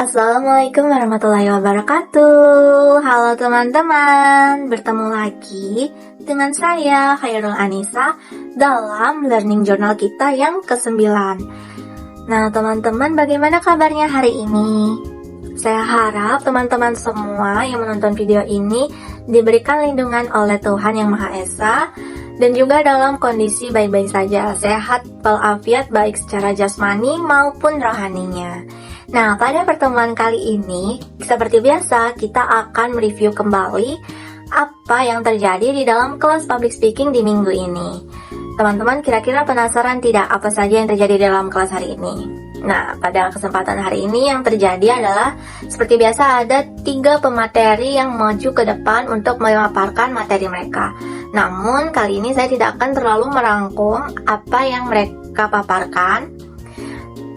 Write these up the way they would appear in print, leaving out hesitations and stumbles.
Assalamualaikum warahmatullahi wabarakatuh. Halo teman-teman, bertemu lagi dengan saya Khairul Anissa dalam learning journal kita yang ke-9. Nah teman-teman, bagaimana kabarnya hari ini? Saya harap teman-teman semua yang menonton video ini diberikan lindungan oleh Tuhan Yang Maha Esa dan juga dalam kondisi baik-baik saja, sehat walafiat baik secara jasmani maupun rohaninya. Nah, pada pertemuan kali ini, seperti biasa, kita akan mereview kembali apa yang terjadi di dalam kelas public speaking di minggu ini. Teman-teman kira-kira penasaran tidak apa saja yang terjadi di dalam kelas hari ini? Nah, pada kesempatan hari ini yang terjadi adalah, seperti biasa ada 3 pemateri yang maju ke depan untuk memaparkan materi mereka. Namun, kali ini saya tidak akan terlalu merangkum apa yang mereka paparkan,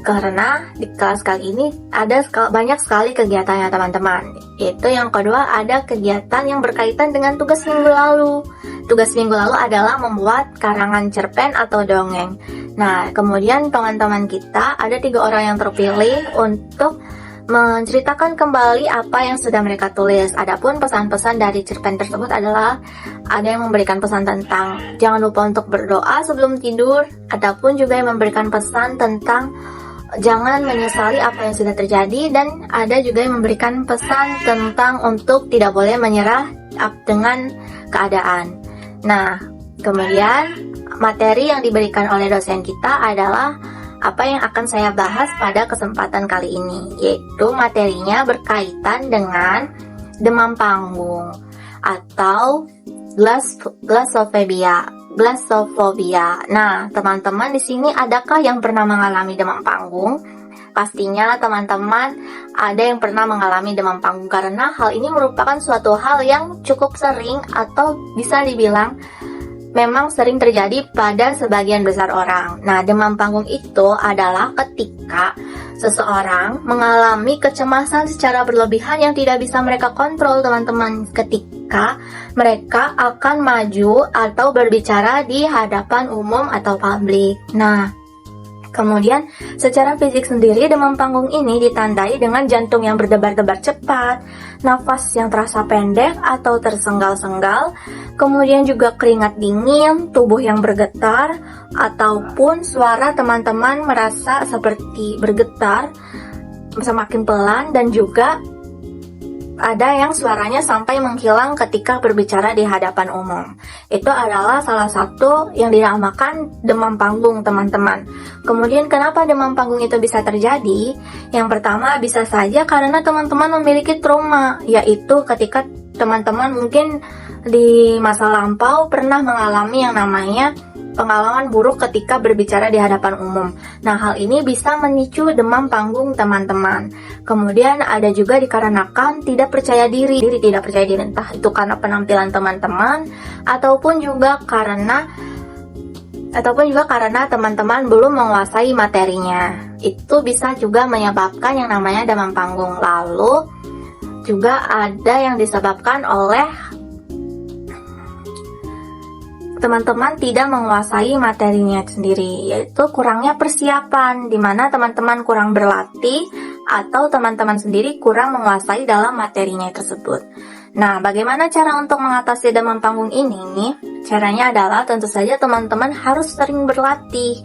karena di kelas kali ini ada banyak sekali kegiatannya teman-teman. Itu yang kedua, ada kegiatan yang berkaitan dengan tugas minggu lalu. Tugas minggu lalu adalah membuat karangan cerpen atau dongeng. Nah, kemudian teman-teman kita ada 3 orang yang terpilih untuk menceritakan kembali apa yang sudah mereka tulis. Adapun pesan-pesan dari cerpen tersebut adalah ada yang memberikan pesan tentang jangan lupa untuk berdoa sebelum tidur, ataupun juga yang memberikan pesan tentang jangan menyesali apa yang sudah terjadi, dan ada juga yang memberikan pesan tentang untuk tidak boleh menyerah dengan keadaan. Nah, kemudian materi yang diberikan oleh dosen kita adalah apa yang akan saya bahas pada kesempatan kali ini, yaitu materinya berkaitan dengan demam panggung atau glossophobia. Nah, teman-teman di sini adakah yang pernah mengalami demam panggung? Pastinya teman-teman ada yang pernah mengalami demam panggung, karena hal ini merupakan suatu hal yang cukup sering atau bisa dibilang memang sering terjadi pada sebagian besar orang. Nah, demam panggung itu adalah ketika seseorang mengalami kecemasan secara berlebihan yang tidak bisa mereka kontrol, teman-teman, ketika mereka akan maju atau berbicara di hadapan umum atau publik. Nah, kemudian secara fisik sendiri demam panggung ini ditandai dengan jantung yang berdebar-debar cepat, nafas yang terasa pendek atau tersenggal-senggal, kemudian juga keringat dingin, tubuh yang bergetar, ataupun suara teman-teman merasa seperti bergetar semakin pelan, dan juga ada yang suaranya sampai menghilang ketika berbicara di hadapan umum. Itu adalah salah satu yang dinamakan demam panggung, teman-teman. Kemudian kenapa demam panggung itu bisa terjadi? Yang pertama, bisa saja karena teman-teman memiliki trauma, yaitu ketika teman-teman mungkin di masa lampau pernah mengalami yang namanya pengalaman buruk ketika berbicara di hadapan umum. Nah, hal ini bisa memicu demam panggung, teman-teman. Kemudian ada juga dikarenakan tidak percaya diri, entah itu karena penampilan teman-teman ataupun juga karena teman-teman belum menguasai materinya. Itu bisa juga menyebabkan yang namanya demam panggung. Lalu juga ada yang disebabkan oleh teman-teman tidak menguasai materinya sendiri, yaitu kurangnya persiapan, di mana teman-teman kurang berlatih atau teman-teman sendiri kurang menguasai dalam materinya tersebut. Nah, bagaimana cara untuk mengatasi demam panggung ini? Caranya adalah tentu saja teman-teman harus sering berlatih.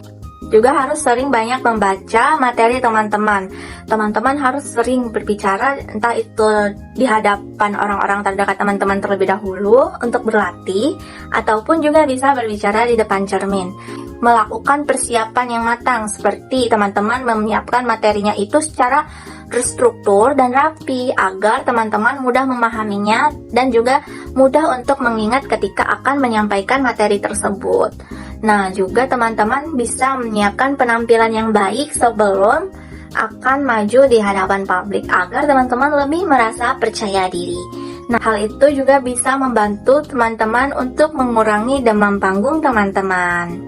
Juga harus sering banyak membaca materi teman-teman. Teman-teman harus sering berbicara, entah itu di hadapan orang-orang terdekat teman-teman terlebih dahulu untuk berlatih, ataupun juga bisa berbicara di depan cermin. Melakukan persiapan yang matang, seperti teman-teman menyiapkan materinya itu secara terstruktur dan rapi, agar teman-teman mudah memahaminya dan juga mudah untuk mengingat ketika akan menyampaikan materi tersebut. Nah, juga teman-teman bisa menyiapkan penampilan yang baik sebelum akan maju di hadapan publik, agar teman-teman lebih merasa percaya diri. Nah, hal itu juga bisa membantu teman-teman untuk mengurangi demam panggung, teman-teman.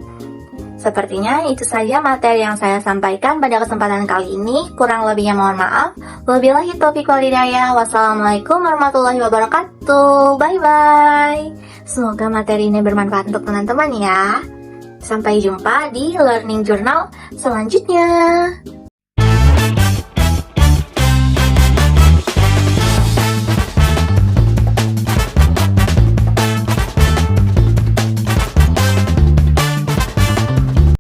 Sepertinya itu saja materi yang saya sampaikan pada kesempatan kali ini. Kurang lebihnya mohon maaf. Wabillahi taufiq wal hidayah. Wassalamualaikum warahmatullahi wabarakatuh. Bye-bye. Semoga materi ini bermanfaat untuk teman-teman ya. Sampai jumpa di learning journal selanjutnya.